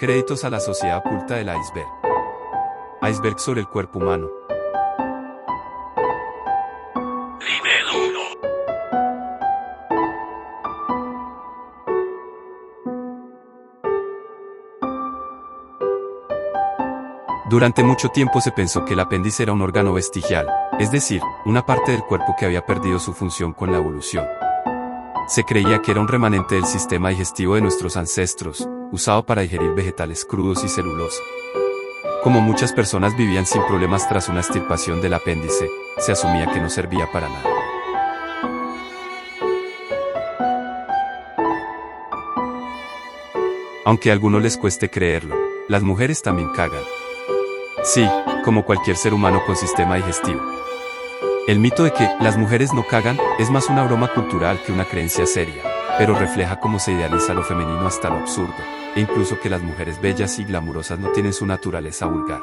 Créditos a la Sociedad Oculta del Iceberg. Iceberg sobre el cuerpo humano. Nivel 1. Durante mucho tiempo se pensó que el apéndice era un órgano vestigial, es decir, una parte del cuerpo que había perdido su función con la evolución. Se creía que era un remanente del sistema digestivo de nuestros ancestros, usado para digerir vegetales crudos y celulosa. Como muchas personas vivían sin problemas tras una extirpación del apéndice, se asumía que no servía para nada. Aunque a algunos les cueste creerlo, las mujeres también cagan. Sí, como cualquier ser humano con sistema digestivo. El mito de que las mujeres no cagan es más una broma cultural que una creencia seria, pero refleja cómo se idealiza lo femenino hasta lo absurdo, e incluso que las mujeres bellas y glamurosas no tienen su naturaleza vulgar.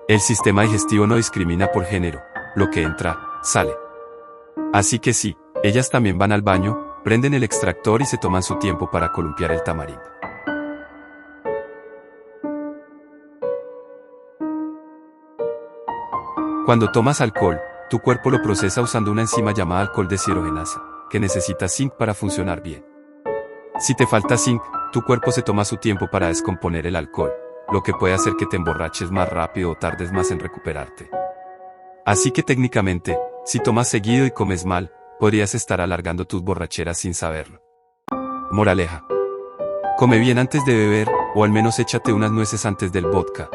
El sistema digestivo no discrimina por género, lo que entra, sale. Así que sí, ellas también van al baño, prenden el extractor y se toman su tiempo para columpiar el tamarindo. Cuando tomas alcohol, tu cuerpo lo procesa usando una enzima llamada alcohol deshidrogenasa, que necesita zinc para funcionar bien. Si te falta zinc, tu cuerpo se toma su tiempo para descomponer el alcohol, lo que puede hacer que te emborraches más rápido o tardes más en recuperarte. Así que técnicamente, si tomas seguido y comes mal, podrías estar alargando tus borracheras sin saberlo. Moraleja: come bien antes de beber, o al menos échate unas nueces antes del vodka.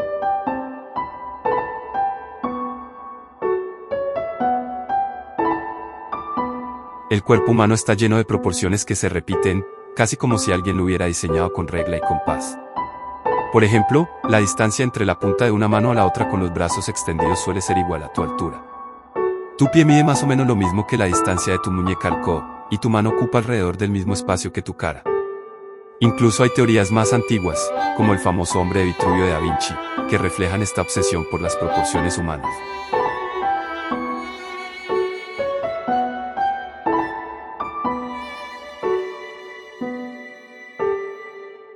El cuerpo humano está lleno de proporciones que se repiten, casi como si alguien lo hubiera diseñado con regla y compás. Por ejemplo, la distancia entre la punta de una mano a la otra con los brazos extendidos suele ser igual a tu altura. Tu pie mide más o menos lo mismo que la distancia de tu muñeca al codo, y tu mano ocupa alrededor del mismo espacio que tu cara. Incluso hay teorías más antiguas, como el famoso hombre de Vitruvio de Da Vinci, que reflejan esta obsesión por las proporciones humanas.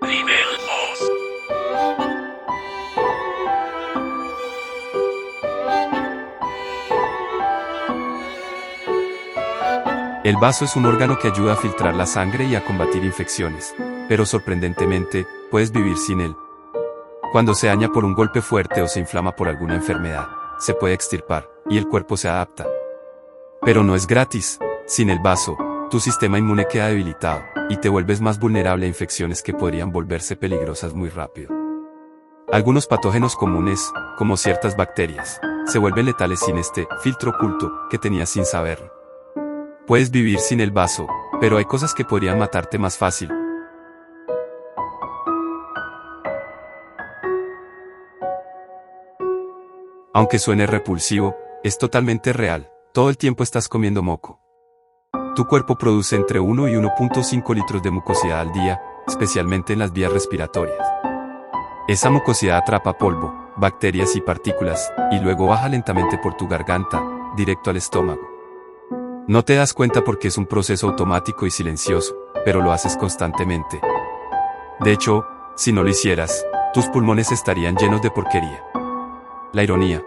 Nivel 2. El vaso es un órgano que ayuda a filtrar la sangre y a combatir infecciones, pero sorprendentemente, puedes vivir sin él. Cuando se daña por un golpe fuerte o se inflama por alguna enfermedad, se puede extirpar, y el cuerpo se adapta. Pero no es gratis. Sin el vaso, tu sistema inmune queda debilitado, y te vuelves más vulnerable a infecciones que podrían volverse peligrosas muy rápido. Algunos patógenos comunes, como ciertas bacterias, se vuelven letales sin este filtro oculto que tenías sin saberlo. Puedes vivir sin el vaso, pero hay cosas que podrían matarte más fácil. Aunque suene repulsivo, es totalmente real. Todo el tiempo estás comiendo moco. Tu cuerpo produce entre 1 y 1.5 litros de mucosidad al día, especialmente en las vías respiratorias. Esa mucosidad atrapa polvo, bacterias y partículas, y luego baja lentamente por tu garganta, directo al estómago. No te das cuenta porque es un proceso automático y silencioso, pero lo haces constantemente. De hecho, si no lo hicieras, tus pulmones estarían llenos de porquería. La ironía.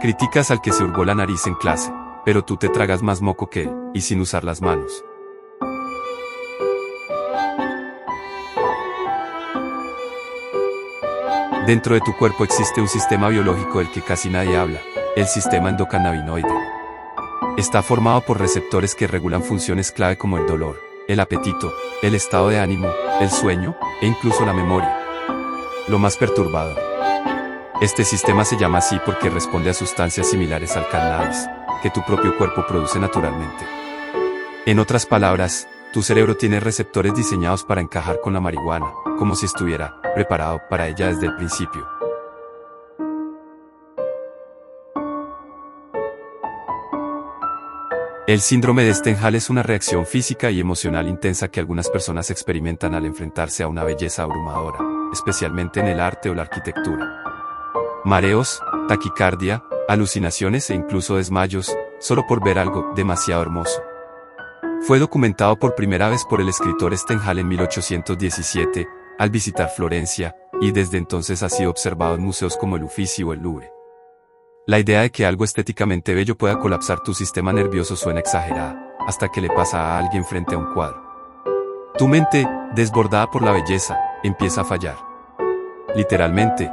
Criticas al que se hurgó la nariz en clase, pero tú te tragas más moco que él, y sin usar las manos. Dentro de tu cuerpo existe un sistema biológico del que casi nadie habla, el sistema endocannabinoide. Está formado por receptores que regulan funciones clave como el dolor, el apetito, el estado de ánimo, el sueño, e incluso la memoria. Lo más perturbador. Este sistema se llama así porque responde a sustancias similares al cannabis, que tu propio cuerpo produce naturalmente. En otras palabras, tu cerebro tiene receptores diseñados para encajar con la marihuana, como si estuviera preparado para ella desde el principio. El síndrome de Stendhal es una reacción física y emocional intensa que algunas personas experimentan al enfrentarse a una belleza abrumadora, especialmente en el arte o la arquitectura. Mareos, taquicardia, alucinaciones e incluso desmayos, solo por ver algo demasiado hermoso. Fue documentado por primera vez por el escritor Stendhal en 1817, al visitar Florencia, y desde entonces ha sido observado en museos como el Uffizi o el Louvre. La idea de que algo estéticamente bello pueda colapsar tu sistema nervioso suena exagerada, hasta que le pasa a alguien frente a un cuadro. Tu mente, desbordada por la belleza, empieza a fallar. Literalmente.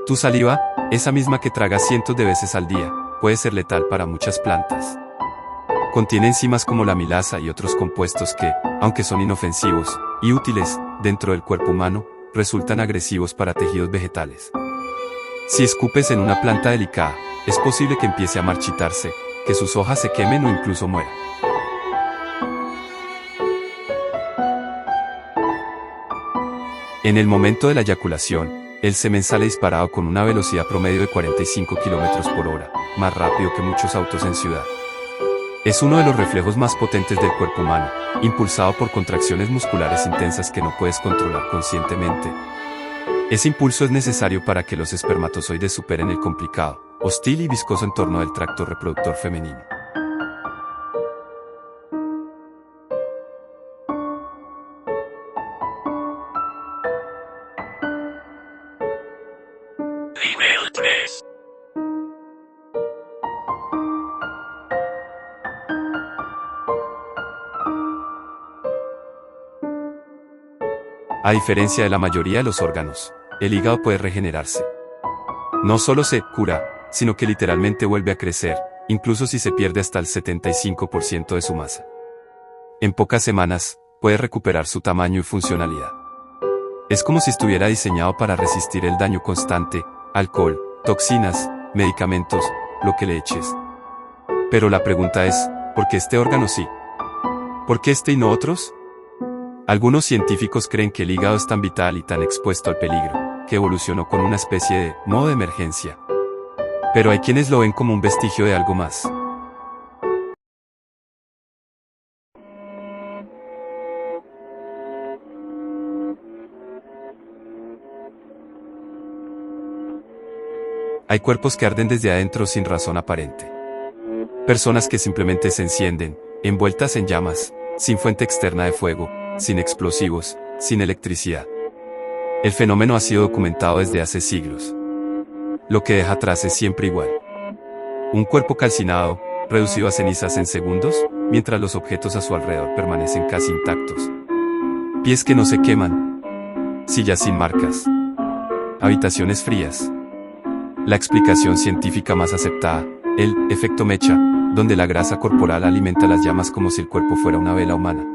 Tu saliva, esa misma que tragas cientos de veces al día, puede ser letal para muchas plantas. Contiene enzimas como la amilasa y otros compuestos que, aunque son inofensivos y útiles dentro del cuerpo humano, resultan agresivos para tejidos vegetales. Si escupes en una planta delicada, es posible que empiece a marchitarse, que sus hojas se quemen o incluso muera. En el momento de la eyaculación, el semen sale disparado con una velocidad promedio de 45 km/h, más rápido que muchos autos en ciudad. Es uno de los reflejos más potentes del cuerpo humano, impulsado por contracciones musculares intensas que no puedes controlar conscientemente. Ese impulso es necesario para que los espermatozoides superen el complicado, hostil y viscoso entorno del tracto reproductor femenino. Nivel 3. A diferencia de la mayoría de los órganos, el hígado puede regenerarse. No solo se cura, sino que literalmente vuelve a crecer, incluso si se pierde hasta el 75% de su masa. En pocas semanas, puede recuperar su tamaño y funcionalidad. Es como si estuviera diseñado para resistir el daño constante, alcohol, toxinas, medicamentos, lo que le eches. Pero la pregunta es, ¿por qué este órgano sí? ¿Por qué este y no otros? Algunos científicos creen que el hígado es tan vital y tan expuesto al peligro, que evolucionó con una especie de modo de emergencia. Pero hay quienes lo ven como un vestigio de algo más. Hay cuerpos que arden desde adentro sin razón aparente. Personas que simplemente se encienden, envueltas en llamas, sin fuente externa de fuego, sin explosivos, sin electricidad. El fenómeno ha sido documentado desde hace siglos. Lo que deja atrás es siempre igual. Un cuerpo calcinado, reducido a cenizas en segundos, mientras los objetos a su alrededor permanecen casi intactos. Pies que no se queman. Sillas sin marcas. Habitaciones frías. La explicación científica más aceptada, el efecto mecha, donde la grasa corporal alimenta las llamas como si el cuerpo fuera una vela humana.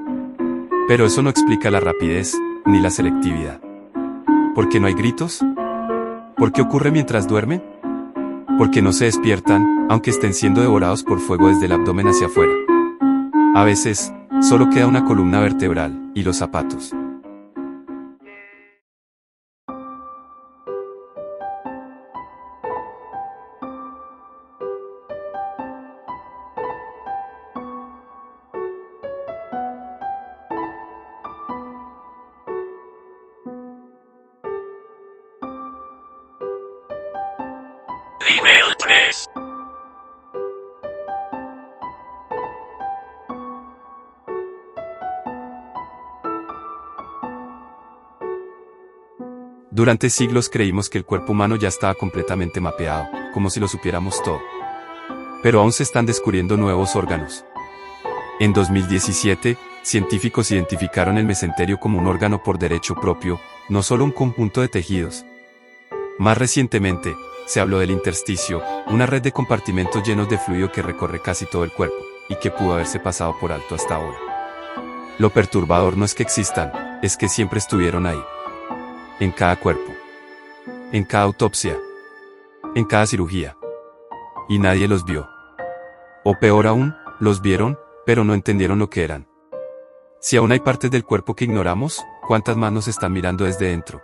Pero eso no explica la rapidez, ni la selectividad. ¿Por qué no hay gritos? ¿Por qué ocurre mientras duermen? ¿Por qué no se despiertan, aunque estén siendo devorados por fuego desde el abdomen hacia afuera? A veces, solo queda una columna vertebral, y los zapatos. Nivel 3. Durante siglos creímos que el cuerpo humano ya estaba completamente mapeado, como si lo supiéramos todo. Pero aún se están descubriendo nuevos órganos. En 2017, científicos identificaron el mesenterio como un órgano por derecho propio, no solo un conjunto de tejidos. Más recientemente, se habló del intersticio, una red de compartimentos llenos de fluido que recorre casi todo el cuerpo, y que pudo haberse pasado por alto hasta ahora. Lo perturbador no es que existan, es que siempre estuvieron ahí. En cada cuerpo. En cada autopsia. En cada cirugía. Y nadie los vio. O peor aún, los vieron, pero no entendieron lo que eran. Si aún hay partes del cuerpo que ignoramos, ¿cuántas más nos están mirando desde dentro?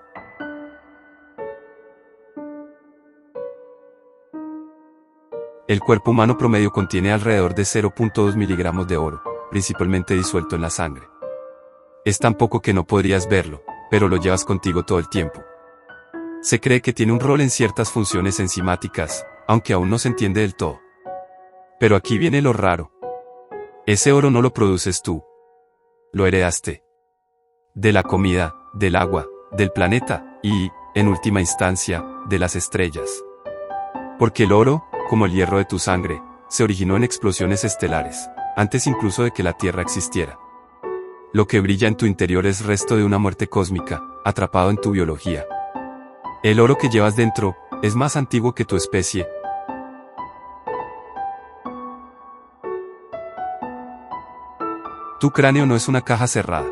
El cuerpo humano promedio contiene alrededor de 0.2 miligramos de oro, principalmente disuelto en la sangre. Es tan poco que no podrías verlo, pero lo llevas contigo todo el tiempo. Se cree que tiene un rol en ciertas funciones enzimáticas, aunque aún no se entiende del todo. Pero aquí viene lo raro. Ese oro no lo produces tú. Lo heredaste. De la comida, del agua, del planeta, y, en última instancia, de las estrellas. Porque el oro, como el hierro de tu sangre, se originó en explosiones estelares, antes incluso de que la Tierra existiera. Lo que brilla en tu interior es resto de una muerte cósmica, atrapado en tu biología. El oro que llevas dentro, es más antiguo que tu especie. Tu cráneo no es una caja cerrada.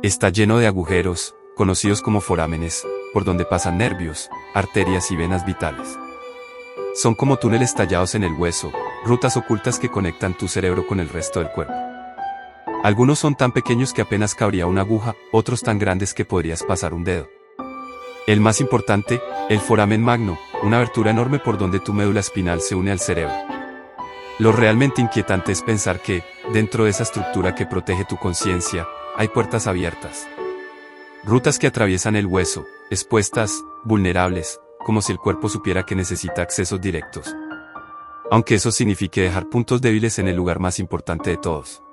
Está lleno de agujeros, conocidos como forámenes, por donde pasan nervios, arterias y venas vitales. Son como túneles tallados en el hueso, rutas ocultas que conectan tu cerebro con el resto del cuerpo. Algunos son tan pequeños que apenas cabría una aguja, otros tan grandes que podrías pasar un dedo. El más importante, el foramen magno, una abertura enorme por donde tu médula espinal se une al cerebro. Lo realmente inquietante es pensar que, dentro de esa estructura que protege tu conciencia, hay puertas abiertas. Rutas que atraviesan el hueso, expuestas, vulnerables, como si el cuerpo supiera que necesita accesos directos. Aunque eso signifique dejar puntos débiles en el lugar más importante de todos.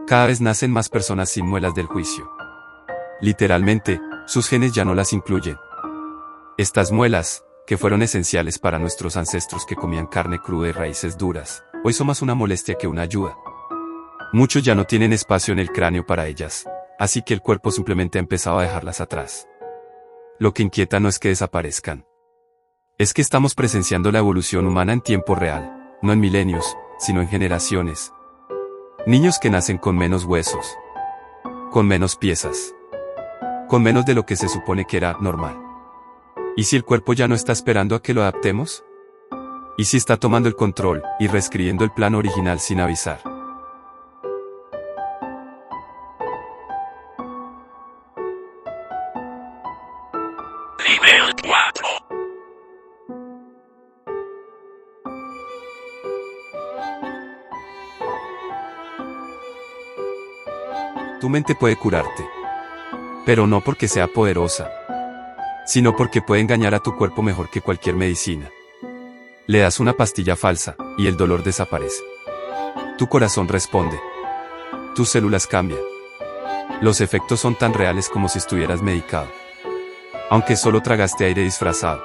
Cada vez nacen más personas sin muelas del juicio. Literalmente, sus genes ya no las incluyen. Estas muelas, que fueron esenciales para nuestros ancestros que comían carne cruda y raíces duras, hoy son más una molestia que una ayuda. Muchos ya no tienen espacio en el cráneo para ellas, así que el cuerpo simplemente ha empezado a dejarlas atrás. Lo que inquieta no es que desaparezcan. Es que estamos presenciando la evolución humana en tiempo real, no en milenios, sino en generaciones. Niños que nacen con menos huesos, con menos piezas, con menos de lo que se supone que era normal. ¿Y si el cuerpo ya no está esperando a que lo adaptemos? ¿Y si está tomando el control y reescribiendo el plan original sin avisar? Nivel 4. Tu mente puede curarte. Pero no porque sea poderosa, sino porque puede engañar a tu cuerpo mejor que cualquier medicina. Le das una pastilla falsa, y el dolor desaparece. Tu corazón responde. Tus células cambian. Los efectos son tan reales como si estuvieras medicado. Aunque solo tragaste aire disfrazado.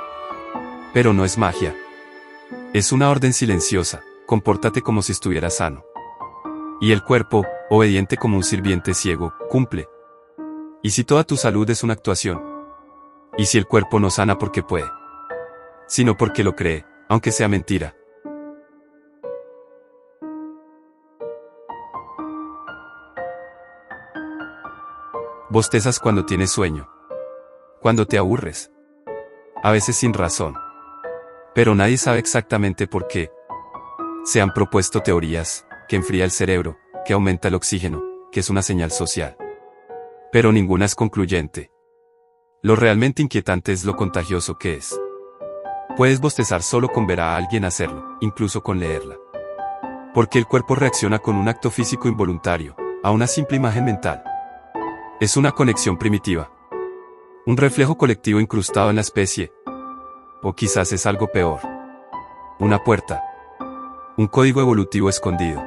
Pero no es magia. Es una orden silenciosa, compórtate como si estuvieras sano. Y el cuerpo, obediente como un sirviente ciego, cumple. ¿Y si toda tu salud es una actuación? ¿Y si el cuerpo no sana porque puede? Sino porque lo cree, aunque sea mentira. Bostezas cuando tienes sueño. Cuando te aburres. A veces sin razón. Pero nadie sabe exactamente por qué. Se han propuesto teorías, que enfría el cerebro, que aumenta el oxígeno, que es una señal social. Pero ninguna es concluyente. Lo realmente inquietante es lo contagioso que es. Puedes bostezar solo con ver a alguien hacerlo, incluso con leerla. Porque el cuerpo reacciona con un acto físico involuntario, a una simple imagen mental. Es una conexión primitiva. Un reflejo colectivo incrustado en la especie. O quizás es algo peor. Una puerta. Un código evolutivo escondido.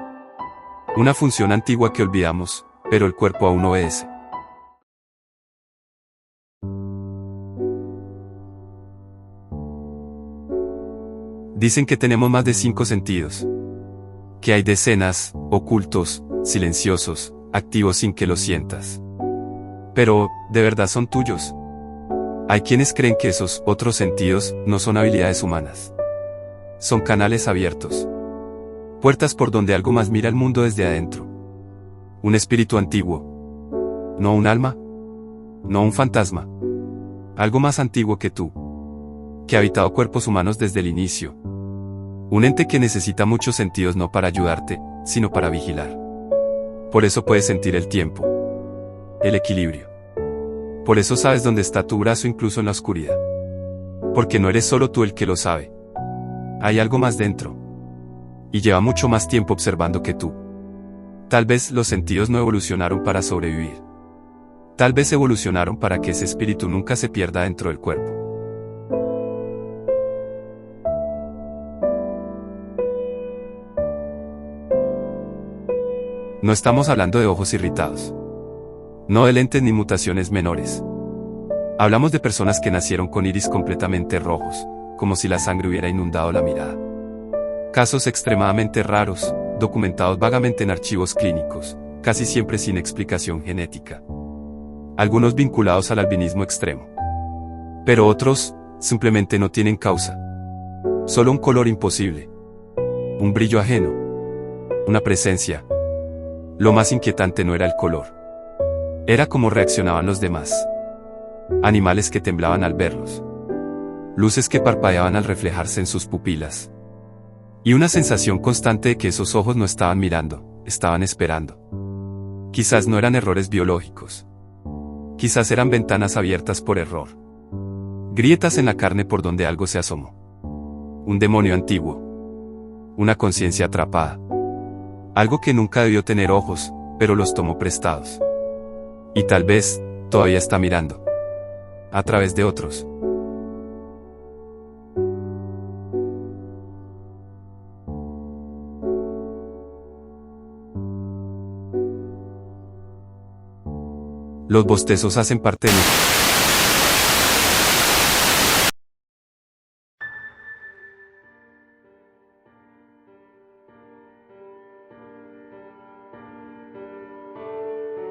Una función antigua que olvidamos, pero el cuerpo aún obedece. Dicen que tenemos más de 5 sentidos. Que hay decenas, ocultos, silenciosos, activos sin que los sientas. Pero, ¿de verdad son tuyos? Hay quienes creen que esos otros sentidos no son habilidades humanas. Son canales abiertos. Puertas por donde algo más mira el mundo desde adentro. Un espíritu antiguo. No un alma. No un fantasma. Algo más antiguo que tú. Que ha habitado cuerpos humanos desde el inicio. Un ente que necesita muchos sentidos no para ayudarte, sino para vigilar. Por eso puedes sentir el tiempo. El equilibrio. Por eso sabes dónde está tu brazo incluso en la oscuridad. Porque no eres solo tú el que lo sabe. Hay algo más dentro. Y lleva mucho más tiempo observando que tú. Tal vez los sentidos no evolucionaron para sobrevivir. Tal vez evolucionaron para que ese espíritu nunca se pierda dentro del cuerpo. No estamos hablando de ojos irritados. No de lentes ni mutaciones menores. Hablamos de personas que nacieron con iris completamente rojos, como si la sangre hubiera inundado la mirada. Casos extremadamente raros, documentados vagamente en archivos clínicos, casi siempre sin explicación genética. Algunos vinculados al albinismo extremo. Pero otros, simplemente no tienen causa. Solo un color imposible. Un brillo ajeno. Una presencia. Lo más inquietante no era el color. Era cómo reaccionaban los demás. Animales que temblaban al verlos. Luces que parpadeaban al reflejarse en sus pupilas. Y una sensación constante de que esos ojos no estaban mirando, estaban esperando. Quizás no eran errores biológicos. Quizás eran ventanas abiertas por error. Grietas en la carne por donde algo se asomó. Un demonio antiguo. Una conciencia atrapada. Algo que nunca debió tener ojos, pero los tomó prestados. Y tal vez, todavía está mirando. A través de otros. Los bostezos hacen parte de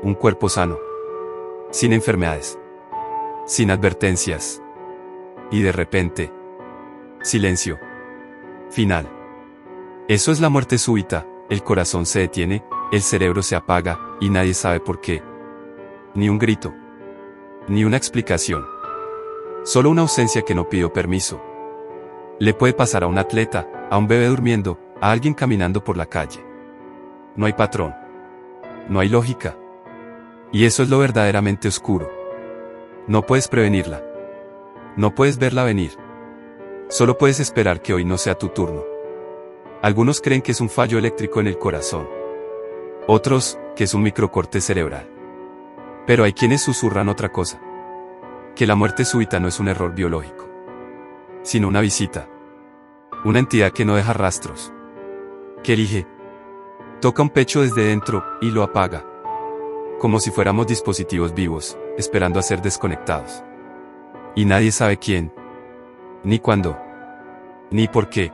un cuerpo sano, sin enfermedades, sin advertencias. Y de repente, silencio. Final. Eso es la muerte súbita, el corazón se detiene, el cerebro se apaga, y nadie sabe por qué. Ni un grito. Ni una explicación. Solo una ausencia que no pidió permiso. Le puede pasar a un atleta, a un bebé durmiendo, a alguien caminando por la calle. No hay patrón. No hay lógica. Y eso es lo verdaderamente oscuro. No puedes prevenirla. No puedes verla venir. Solo puedes esperar que hoy no sea tu turno. Algunos creen que es un fallo eléctrico en el corazón. Otros, que es un microcorte cerebral. Pero hay quienes susurran otra cosa. Que la muerte súbita no es un error biológico. Sino una visita. Una entidad que no deja rastros. Que elige. Toca un pecho desde dentro, y lo apaga. Como si fuéramos dispositivos vivos, esperando a ser desconectados. Y nadie sabe quién. Ni cuándo. Ni por qué.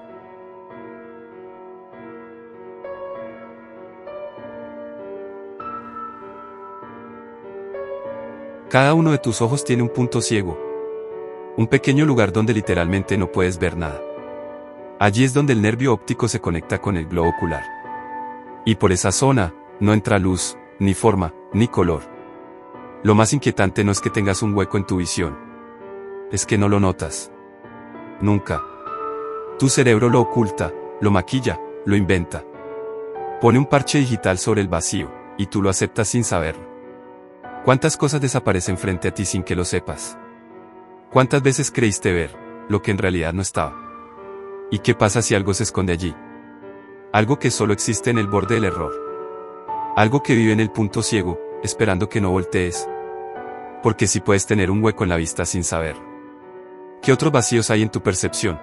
Cada uno de tus ojos tiene un punto ciego. Un pequeño lugar donde literalmente no puedes ver nada. Allí es donde el nervio óptico se conecta con el globo ocular. Y por esa zona, no entra luz, ni forma, ni color. Lo más inquietante no es que tengas un hueco en tu visión. Es que no lo notas. Nunca. Tu cerebro lo oculta, lo maquilla, lo inventa. Pone un parche digital sobre el vacío, y tú lo aceptas sin saberlo. ¿Cuántas cosas desaparecen frente a ti sin que lo sepas? ¿Cuántas veces creíste ver lo que en realidad no estaba? ¿Y qué pasa si algo se esconde allí? Algo que solo existe en el borde del error. Algo que vive en el punto ciego, esperando que no voltees. Porque si puedes tener un hueco en la vista sin saber. ¿Qué otros vacíos hay en tu percepción?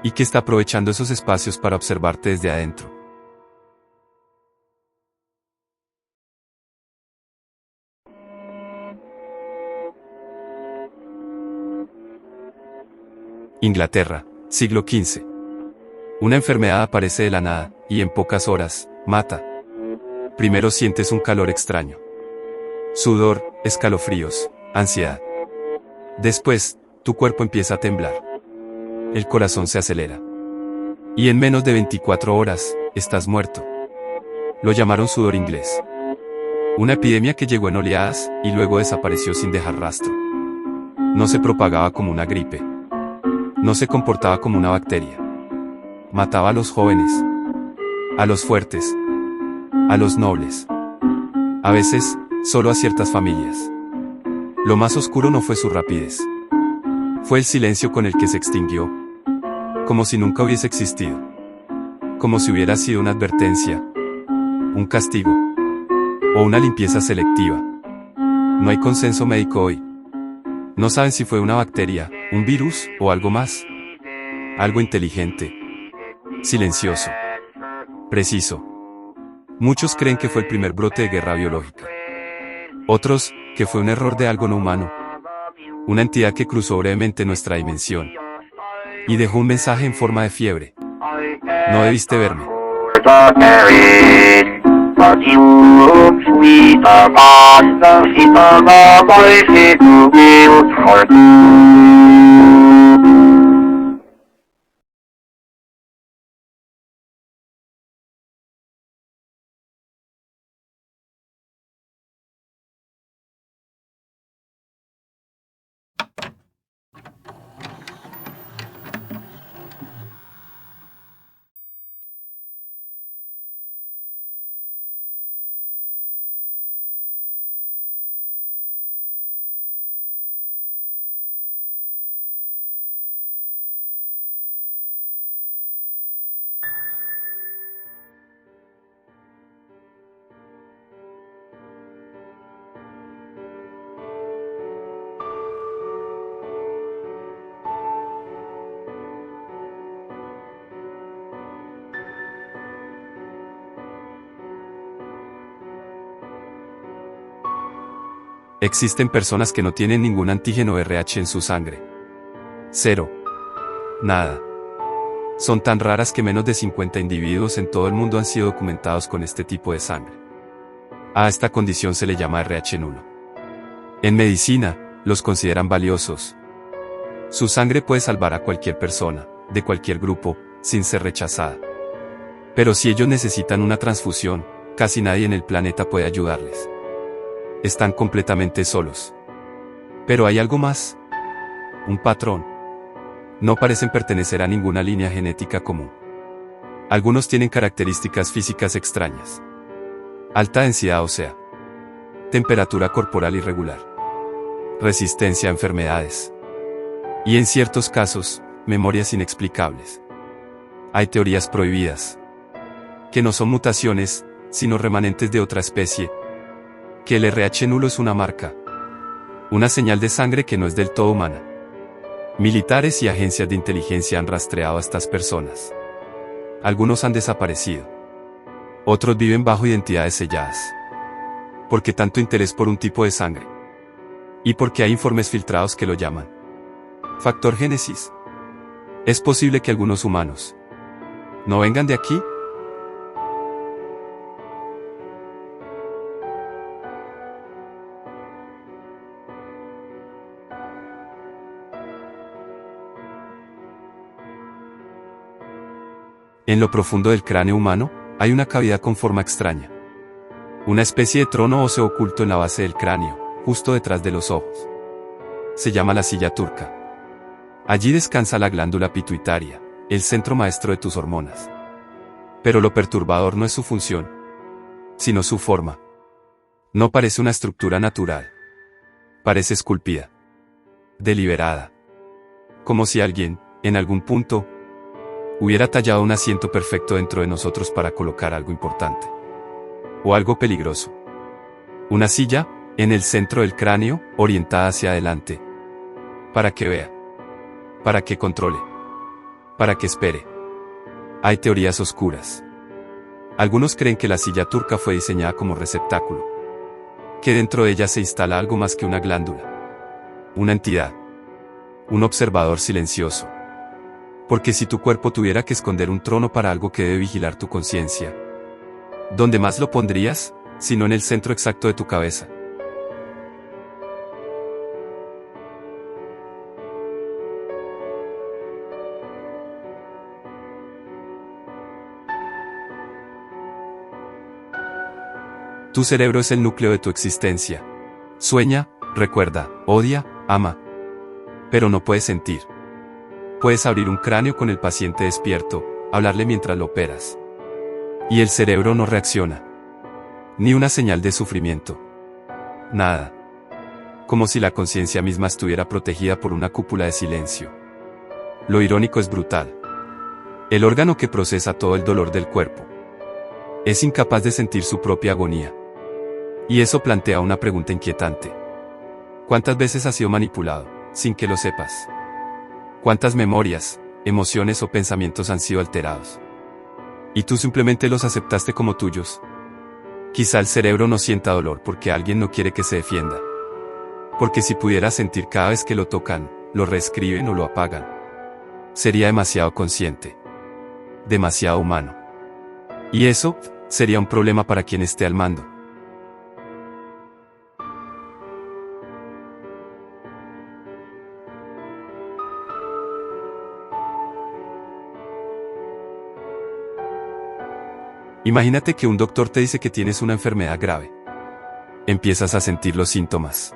¿Y qué está aprovechando esos espacios para observarte desde adentro? Inglaterra, siglo XV. Una enfermedad aparece de la nada, y en pocas horas, mata. Primero sientes un calor extraño. Sudor, escalofríos, ansiedad. Después, tu cuerpo empieza a temblar. El corazón se acelera. Y en menos de 24 horas, estás muerto. Lo llamaron sudor inglés. Una epidemia que llegó en oleadas, y luego desapareció sin dejar rastro. No se propagaba como una gripe. No se comportaba como una bacteria. Mataba a los jóvenes. A los fuertes. A los nobles. A veces, solo a ciertas familias. Lo más oscuro no fue su rapidez. Fue el silencio con el que se extinguió. Como si nunca hubiese existido. Como si hubiera sido una advertencia. Un castigo. O una limpieza selectiva. No hay consenso médico hoy. No saben si fue una bacteria, un virus, o algo más. Algo inteligente. Silencioso. Preciso. Muchos creen que fue el primer brote de guerra biológica. Otros, que fue un error de algo no humano. Una entidad que cruzó brevemente nuestra dimensión. Y dejó un mensaje en forma de fiebre. No debiste verme. But you look sweet upon the feet of a boy who built for Existen personas que no tienen ningún antígeno RH en su sangre. Cero. Nada. Son tan raras que menos de 50 individuos en todo el mundo han sido documentados con este tipo de sangre. A esta condición se le llama RH nulo. En medicina, los consideran valiosos. Su sangre puede salvar a cualquier persona, de cualquier grupo, sin ser rechazada. Pero si ellos necesitan una transfusión, casi nadie en el planeta puede ayudarles. Están completamente solos. Pero hay algo más. Un patrón. No parecen pertenecer a ninguna línea genética común. Algunos tienen características físicas extrañas. Alta densidad ósea. Temperatura corporal irregular. Resistencia a enfermedades. Y en ciertos casos, memorias inexplicables. Hay teorías prohibidas. Que no son mutaciones, sino remanentes de otra especie. Que el RH nulo es una marca. Una señal de sangre que no es del todo humana. Militares y agencias de inteligencia han rastreado a estas personas. Algunos han desaparecido. Otros viven bajo identidades selladas. ¿Por qué tanto interés por un tipo de sangre? Y porque hay informes filtrados que lo llaman factor génesis. ¿Es posible que algunos humanos no vengan de aquí? En lo profundo del cráneo humano, hay una cavidad con forma extraña. Una especie de trono óseo oculto en la base del cráneo, justo detrás de los ojos. Se llama la silla turca. Allí descansa la glándula pituitaria, el centro maestro de tus hormonas. Pero lo perturbador no es su función, sino su forma. No parece una estructura natural. Parece esculpida. Deliberada. Como si alguien, en algún punto, hubiera tallado un asiento perfecto dentro de nosotros para colocar algo importante. O algo peligroso. Una silla, en el centro del cráneo, orientada hacia adelante. Para que vea. Para que controle. Para que espere. Hay teorías oscuras. Algunos creen que la silla turca fue diseñada como receptáculo. Que dentro de ella se instala algo más que una glándula. Una entidad. Un observador silencioso. Porque si tu cuerpo tuviera que esconder un trono para algo que debe vigilar tu conciencia, ¿dónde más lo pondrías, sino en el centro exacto de tu cabeza? Tu cerebro es el núcleo de tu existencia. Sueña, recuerda, odia, ama. Pero no puedes sentir. Puedes abrir un cráneo con el paciente despierto, hablarle mientras lo operas. Y el cerebro no reacciona. Ni una señal de sufrimiento. Nada. Como si la conciencia misma estuviera protegida por una cúpula de silencio. Lo irónico es brutal. El órgano que procesa todo el dolor del cuerpo es incapaz de sentir su propia agonía. Y eso plantea una pregunta inquietante. ¿Cuántas veces has sido manipulado, sin que lo sepas? ¿Cuántas memorias, emociones o pensamientos han sido alterados? Y tú simplemente los aceptaste como tuyos. Quizá el cerebro no sienta dolor porque alguien no quiere que se defienda. Porque si pudiera sentir cada vez que lo tocan, lo reescriben o lo apagan, sería demasiado consciente. Demasiado humano. Y eso sería un problema para quien esté al mando. Imagínate que un doctor te dice que tienes una enfermedad grave. Empiezas a sentir los síntomas.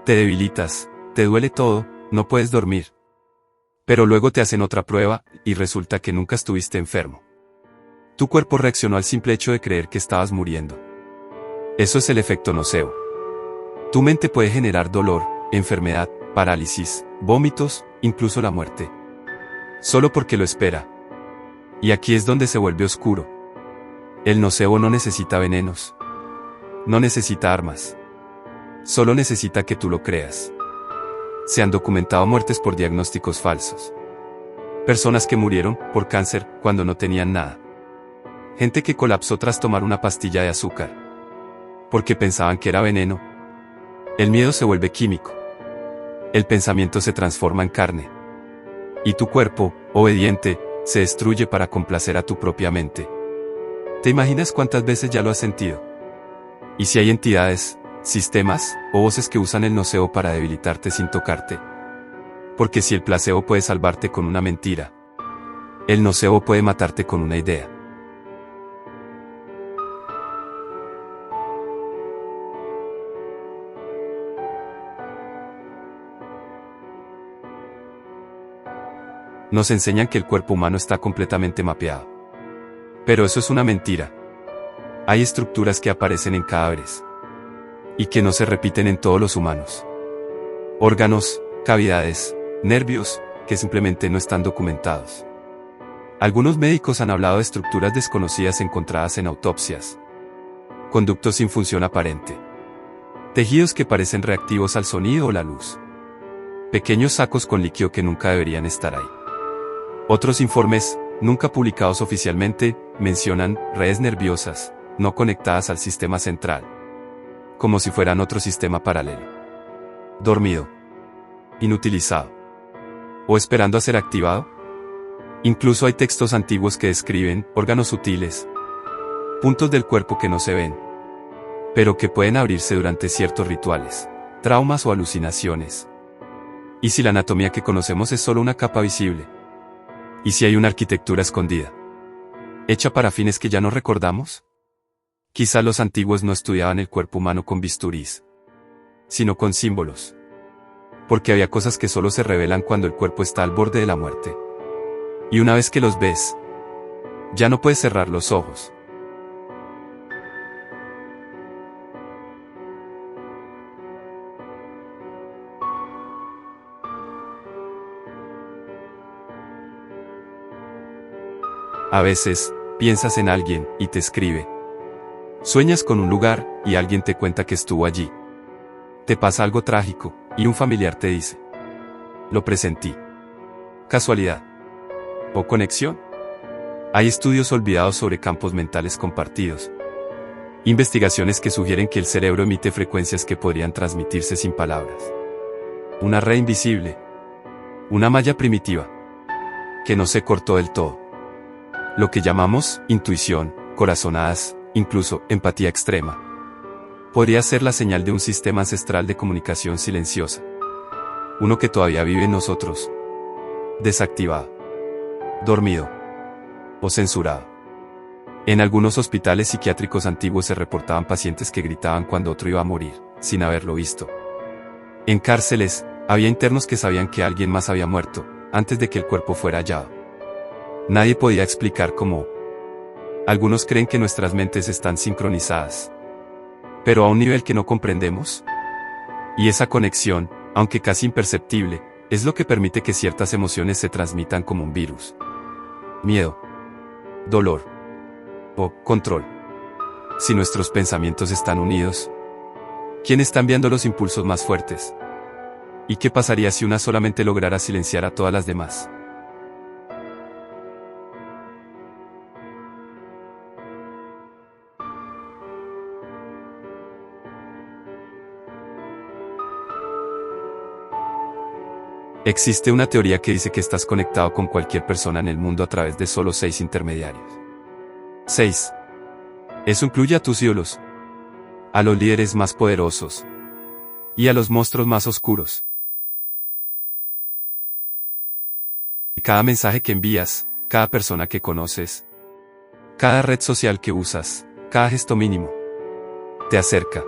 Te debilitas, te duele todo, no puedes dormir. Pero luego te hacen otra prueba, y resulta que nunca estuviste enfermo. Tu cuerpo reaccionó al simple hecho de creer que estabas muriendo. Eso es el efecto nocebo. Tu mente puede generar dolor, enfermedad, parálisis, vómitos, incluso la muerte. Solo porque lo espera. Y aquí es donde se vuelve oscuro. El nocebo no necesita venenos. No necesita armas. Solo necesita que tú lo creas. Se han documentado muertes por diagnósticos falsos. Personas que murieron por cáncer cuando no tenían nada. Gente que colapsó tras tomar una pastilla de azúcar. Porque pensaban que era veneno. El miedo se vuelve químico. El pensamiento se transforma en carne. Y tu cuerpo, obediente, se destruye para complacer a tu propia mente. ¿Te imaginas cuántas veces ya lo has sentido? ¿Y si hay entidades, sistemas, o voces que usan el nocebo para debilitarte sin tocarte? Porque si el placebo puede salvarte con una mentira, el nocebo puede matarte con una idea. Nos enseñan que el cuerpo humano está completamente mapeado. Pero eso es una mentira. Hay estructuras que aparecen en cadáveres. Y que no se repiten en todos los humanos. Órganos, cavidades, nervios, que simplemente no están documentados. Algunos médicos han hablado de estructuras desconocidas encontradas en autopsias. Conductos sin función aparente. Tejidos que parecen reactivos al sonido o la luz. Pequeños sacos con líquido que nunca deberían estar ahí. Otros informes, nunca publicados oficialmente, mencionan redes nerviosas, no conectadas al sistema central. Como si fueran otro sistema paralelo. Dormido. Inutilizado. O esperando a ser activado. Incluso hay textos antiguos que describen órganos sutiles. Puntos del cuerpo que no se ven. Pero que pueden abrirse durante ciertos rituales, traumas o alucinaciones. ¿Y si la anatomía que conocemos es solo una capa visible? ¿Y si hay una arquitectura escondida? ¿Hecha para fines que ya no recordamos? Quizá los antiguos no estudiaban el cuerpo humano con bisturís, sino con símbolos. Porque había cosas que solo se revelan cuando el cuerpo está al borde de la muerte. Y una vez que los ves, ya no puedes cerrar los ojos. A veces, piensas en alguien, y te escribe. Sueñas con un lugar, y alguien te cuenta que estuvo allí. Te pasa algo trágico, y un familiar te dice. Lo presentí. ¿Casualidad? ¿O conexión? Hay estudios olvidados sobre campos mentales compartidos. Investigaciones que sugieren que el cerebro emite frecuencias que podrían transmitirse sin palabras. Una red invisible. Una malla primitiva. Que no se cortó del todo. Lo que llamamos intuición, corazonadas, incluso empatía extrema. Podría ser la señal de un sistema ancestral de comunicación silenciosa. Uno que todavía vive en nosotros. Desactivado. Dormido. O censurado. En algunos hospitales psiquiátricos antiguos se reportaban pacientes que gritaban cuando otro iba a morir, sin haberlo visto. En cárceles, había internos que sabían que alguien más había muerto, antes de que el cuerpo fuera hallado. Nadie podía explicar cómo. Algunos creen que nuestras mentes están sincronizadas. Pero a un nivel que no comprendemos. Y esa conexión, aunque casi imperceptible, es lo que permite que ciertas emociones se transmitan como un virus. Miedo. Dolor. O control. Si nuestros pensamientos están unidos, ¿quién está enviando los impulsos más fuertes? ¿Y qué pasaría si una solamente lograra silenciar a todas las demás? Existe una teoría que dice que estás conectado con cualquier persona en el mundo a través de solo 6 intermediarios. 6. Eso incluye a tus ídolos, a los líderes más poderosos y a los monstruos más oscuros. Cada mensaje que envías, cada persona que conoces, cada red social que usas, cada gesto mínimo, te acerca.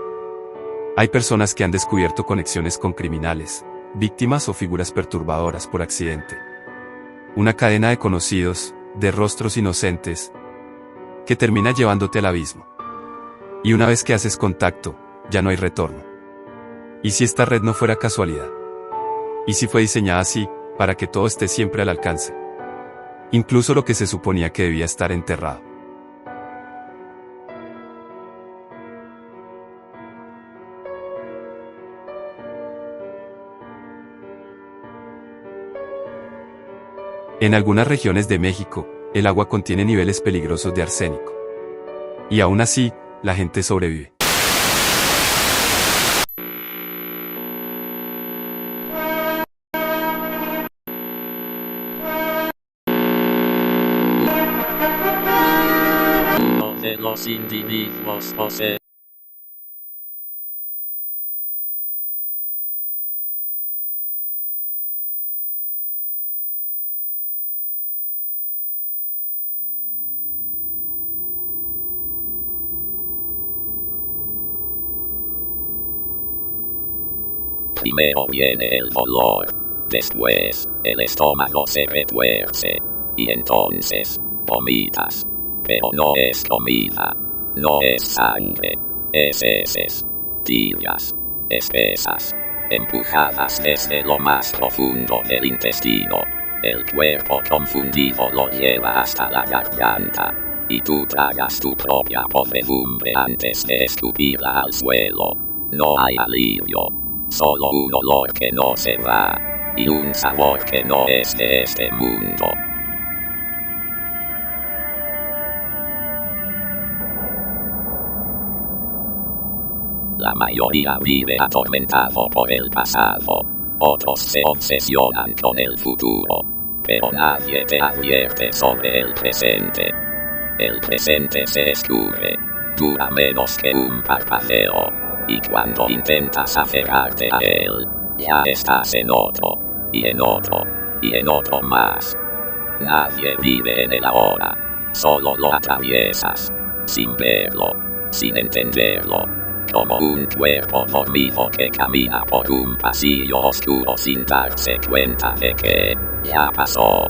Hay personas que han descubierto conexiones con criminales, víctimas o figuras perturbadoras por accidente. Una cadena de conocidos, de rostros inocentes, que termina llevándote al abismo. Y una vez que haces contacto, ya no hay retorno. ¿Y si esta red no fuera casualidad? ¿Y si fue diseñada así, para que todo esté siempre al alcance? Incluso lo que se suponía que debía estar enterrado. En algunas regiones de México, el agua contiene niveles peligrosos de arsénico. Y aún así, la gente sobrevive. Uno de los individuos posee primero viene el dolor, después, el estómago se retuerce, y entonces, vomitas. Pero no es comida, no es sangre, es heces, tibias, espesas, empujadas desde lo más profundo del intestino. El cuerpo confundido lo lleva hasta la garganta, y tú tragas tu propia podredumbre antes de escupirla al suelo. No hay alivio. Solo un olor que no se va, y un sabor que no es de este mundo. La mayoría vive atormentado por el pasado, otros se obsesionan con el futuro, pero nadie te advierte sobre el presente. El presente se escurre, dura menos que un parpadeo, y cuando intentas aferrarte a él, ya estás en otro, y en otro, y en otro más. Nadie vive en el ahora, solo lo atraviesas, sin verlo, sin entenderlo, como un cuerpo dormido que camina por un pasillo oscuro sin darse cuenta de que ya pasó.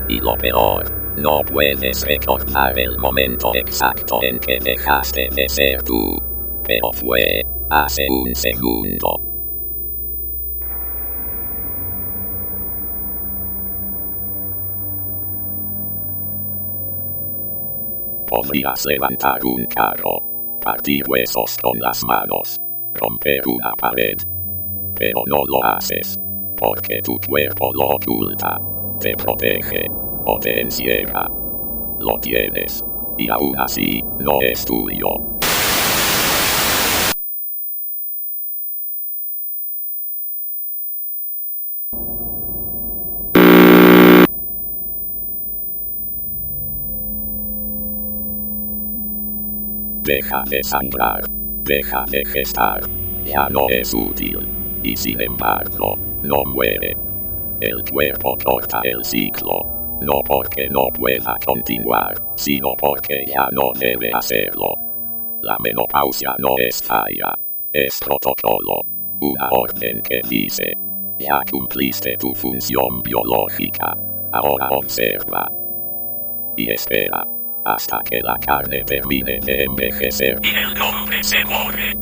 Y lo peor, no puedes recordar el momento exacto en que dejaste de ser tú, pero fue hace un segundo. Podrías levantar un carro, partir huesos con las manos, romper una pared, pero no lo haces, porque tu cuerpo lo oculta, te protege, o te encierra. Lo tienes, y aún así, no es tuyo. Deja de sangrar, deja de gestar, ya no es útil, y sin embargo, no muere. El cuerpo corta el ciclo, no porque no pueda continuar, sino porque ya no debe hacerlo. La menopausia no es falla, es protocolo, una orden que dice, ya cumpliste tu función biológica, ahora observa y espera hasta que la carne termine de envejecer y el hombre se muere.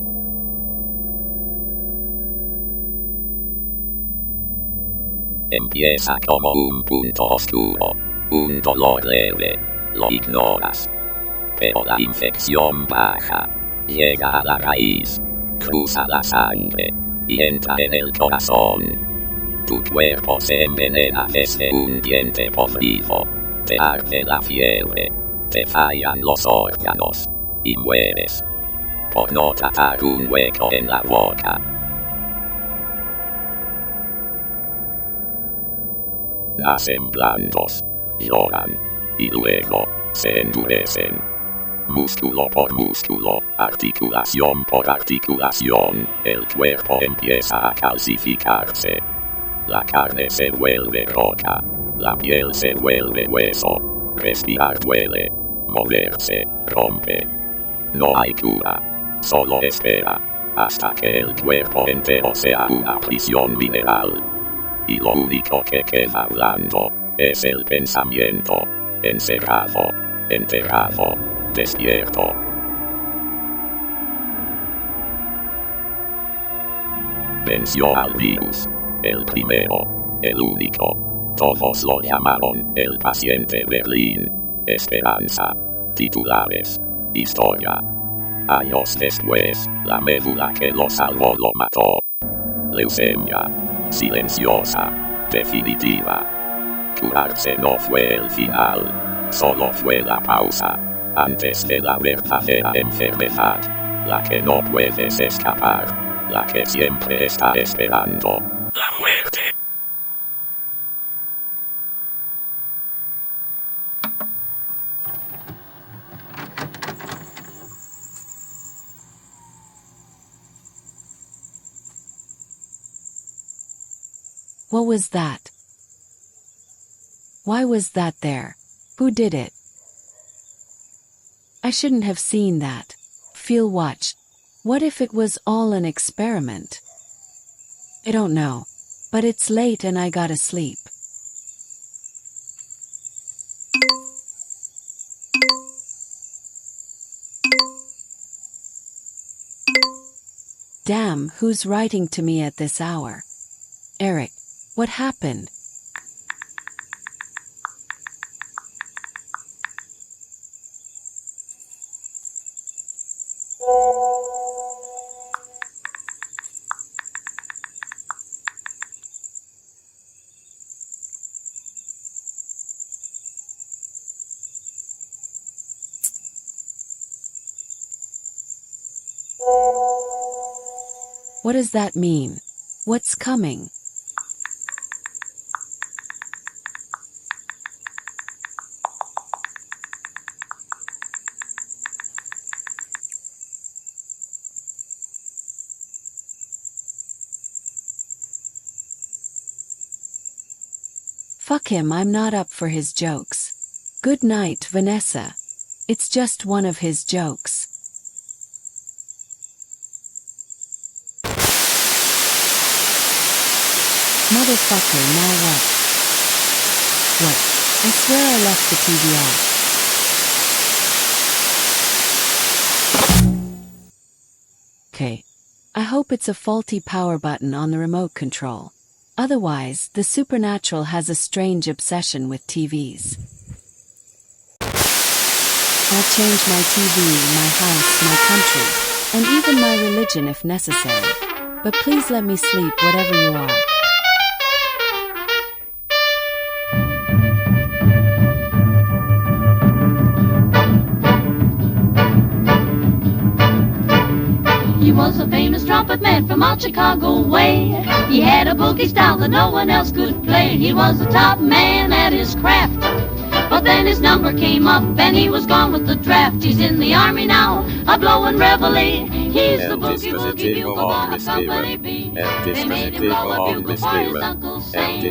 Empieza como un punto oscuro, un dolor leve, lo ignoras. Pero la infección baja, llega a la raíz, cruza la sangre, y entra en el corazón. Tu cuerpo se envenena desde un diente podrido, te arde la fiebre, te fallan los órganos, y mueres, por no tratar un hueco en la boca. Nacen blandos, lloran, y luego se endurecen. Músculo por músculo, articulación por articulación, el cuerpo empieza a calcificarse. La carne se vuelve roca, la piel se vuelve hueso, respirar duele, moverse rompe. No hay cura, solo espera, hasta que el cuerpo entero sea una prisión mineral. Y lo único que queda blando es el pensamiento, encerrado, enterrado, despierto. Venció al virus, el primero, el único. Todos lo llamaron el paciente Berlín. Esperanza. Titulares. Historia. Años después, la médula que lo salvó lo mató. Leucemia. Silenciosa. Definitiva. Curarse no fue el final, solo fue la pausa, antes de la verdadera enfermedad, la que no puedes escapar, la que siempre está esperando, la muerte. What was that? Why was that there? Who did it? I shouldn't have seen that. Feel watched. What if it was all an experiment? I don't know. But it's late and I gotta sleep. Damn, who's writing to me at this hour? Eric, what happened? What does that mean? What's coming? Fuck him, I'm not up for his jokes. Good night, Vanessa. It's just one of his jokes. Motherfucker, now what? What? I swear I left the TV off. Okay. I hope it's a faulty power button on the remote control. Otherwise, the supernatural has a strange obsession with TVs. I'll change my TV, my house, my country, and even my religion if necessary. But please let me sleep, whatever you are. He was a famous trumpet man from out Chicago way. He had a boogie style that no one else could play. He was the top man at his craft. But then his number came up and he was gone with the draft. He's in the army now, a blowin' reveille. He's the boogie woogie bugle boy of Company B. They made him blow a bugle for his Uncle Sam.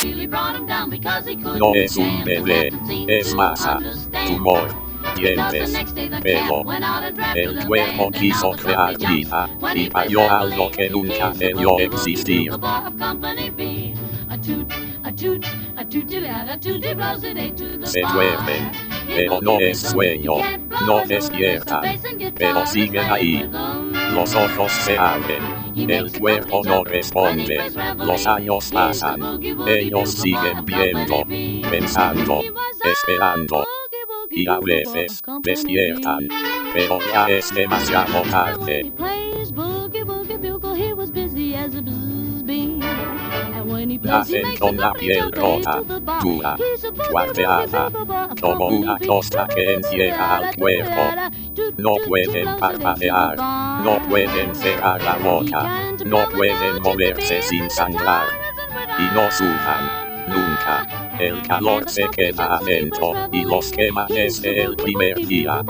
Really brought him down because he couldn't No es un stand the bebé, captain es to masa, understand. tumor, Because the dientes, next day the pelo. cat went out and drafted El a cuerpo band, and quiso now the crear company jumps vida when y he plays falló that algo que lead. nunca He's the debió boogie existir. bugle boy of Company B. A toot, a toot, a tooty blows it eight to the Se bar. duermen, pero no es sueño, no despiertan, pero siguen ahí. Los ojos se abren, el cuerpo no responde, los años pasan, ellos siguen viendo, pensando, esperando, y a veces despiertan, pero ya es demasiado tarde. Nacen con la piel rota, dura, cuarteada, como una costra que encierra al cuerpo. No pueden parpadear, No pueden cerrar la boca, no pueden moverse sin sangrar. Y no sudan, nunca. El calor se queda adentro y los quema desde el primer día.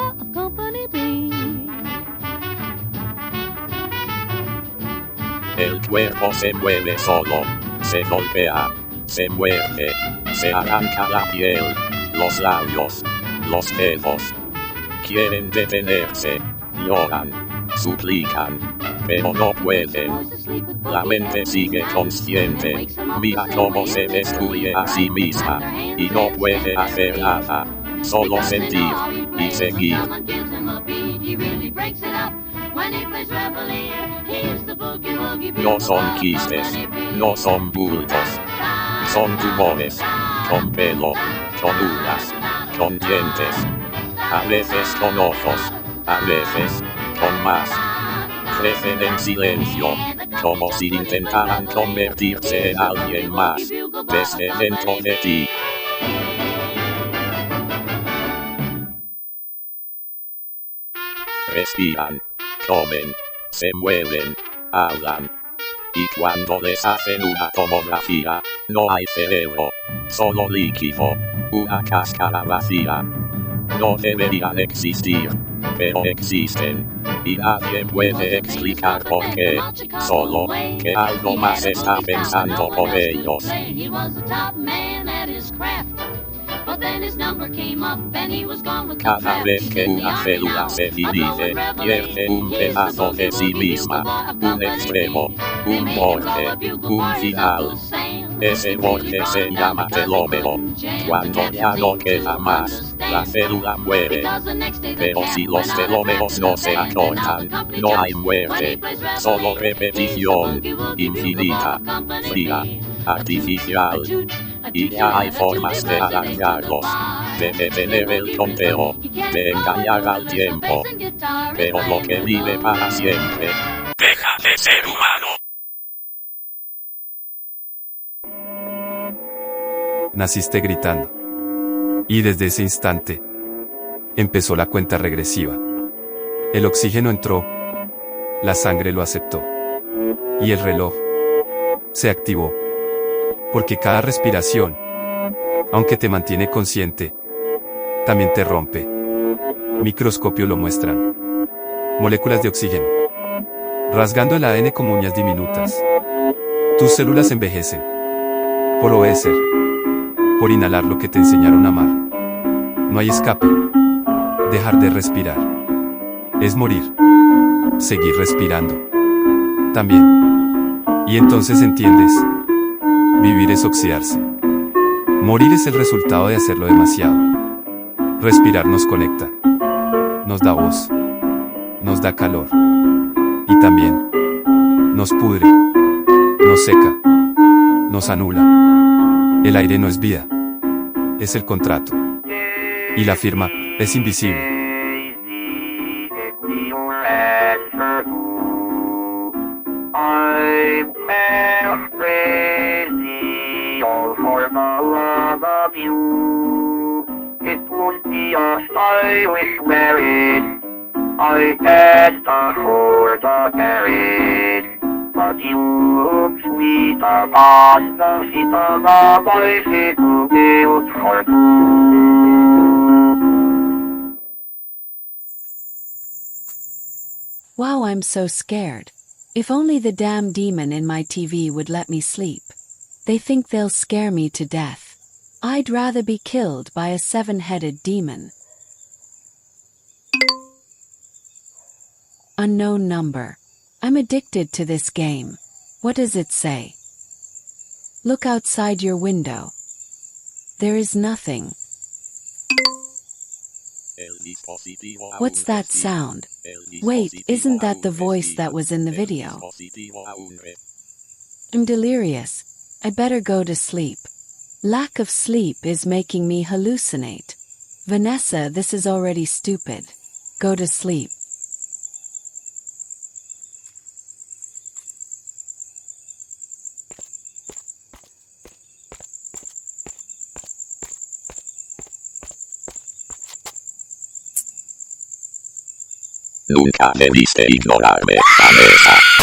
El cuerpo se mueve solo, se golpea, se muerde, se arranca la piel, los labios, los dedos. Quieren detenerse, lloran, suplican, pero no pueden. La mente sigue consciente, mira cómo se destruye a sí misma, y no puede hacer nada, solo sentir y seguir. No son quistes, no son bultos, son tumores, con pelo, con uñas, con dientes, a veces con ojos, a veces con más. Crecen en silencio, como si intentaran convertirse en alguien más, desde dentro de ti. Respiran, comen, se mueven, hablan. Y cuando les hacen una tomografía, no hay cerebro, solo líquido, una cáscara vacía. No deberían existir, pero existen. Y nadie puede explicar por qué, solo que algo más está pensando por ellos. Cada vez que una célula se divide, pierde un pedazo de sí misma, un extremo, un borde, un final. Ese borde se llama telómero. Cuando ya no queda más, la célula muere. Pero si los telómeros no se acortan, no hay muerte, solo repetición, infinita, fría, artificial. Y ya hay formas de alargarlos, de detener el conteo, de engañar al tiempo. Pero lo que vive para siempre, deja de ser humano. Naciste gritando. Y desde ese instante, empezó la cuenta regresiva. El oxígeno entró, la sangre lo aceptó. Y el reloj se activó. Porque cada respiración, aunque te mantiene consciente, también te rompe. Microscopio lo muestran. Moléculas de oxígeno. Rasgando el ADN como uñas diminutas. Tus células envejecen. Por obedecer. Por inhalar lo que te enseñaron a amar. No hay escape. Dejar de respirar. Es morir. Seguir respirando. También. Y entonces entiendes. Vivir es oxidarse. Morir es el resultado de hacerlo demasiado. Respirar nos conecta. Nos da voz. Nos da calor. Y también nos pudre. Nos seca. Nos anula. El aire no es vida. Es el contrato. Y la firma es invisible. For the love of you, it won't be a stylish marriage. I can't afford a carriage, but you look sweet upon the feet of a bicycle built for two. Wow, I'm so scared. If only the damn demon in my TV would let me sleep. They think they'll scare me to death. I'd rather be killed by a 7-headed demon. Unknown number. I'm addicted to this game. What does it say? Look outside your window. There is nothing. What's that sound? Wait, isn't that the voice that was in the video? I'm delirious. I better go to sleep. Lack of sleep is making me hallucinate. Vanessa, this is already stupid. Go to sleep. Nunca debiste ignorarme, Vanessa.